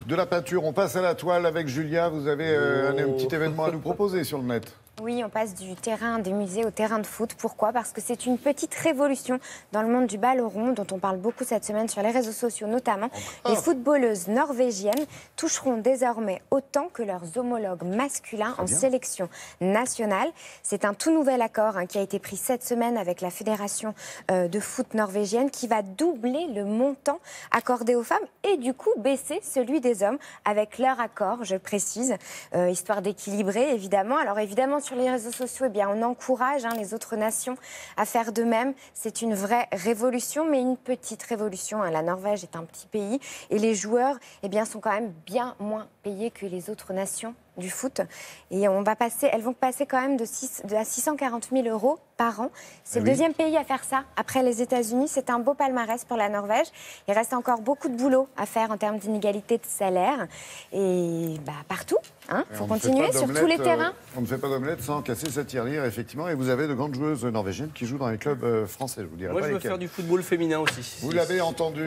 De la peinture, on passe à la toile avec Julia. Vous avez un petit événement à nous proposer sur le net. Oui, on passe du terrain des musées au terrain de foot. Pourquoi? Parce que c'est une petite révolution dans le monde du ballon rond, dont on parle beaucoup cette semaine sur les réseaux sociaux notamment. Les footballeuses norvégiennes toucheront désormais autant que leurs homologues masculins en sélection nationale. C'est un tout nouvel accord qui a été pris cette semaine avec la fédération de foot norvégienne qui va doubler le montant accordé aux femmes et du coup baisser celui des hommes avec leur accord, je précise, histoire d'équilibrer évidemment. Alors évidemment, sur les réseaux sociaux, eh bien, on encourage les autres nations à faire de même. C'est une vraie révolution, mais une petite révolution. La Norvège est un petit pays et les joueurs sont quand même bien moins payés que les autres nations du foot. Et elles vont passer quand même à 640 000 € par an. C'est le deuxième pays à faire ça après les États-Unis. C'est un beau palmarès pour la Norvège. Il reste encore beaucoup de boulot à faire en termes d'inégalité de salaire. Et partout, il faut continuer sur tous les terrains. On ne fait pas d'omelette sans casser sa tirelire, effectivement. Et vous avez de grandes joueuses norvégiennes qui jouent dans les clubs français. Je vous dirai Moi, pas je veux lesquels. faire du football féminin aussi. Vous l'avez entendu.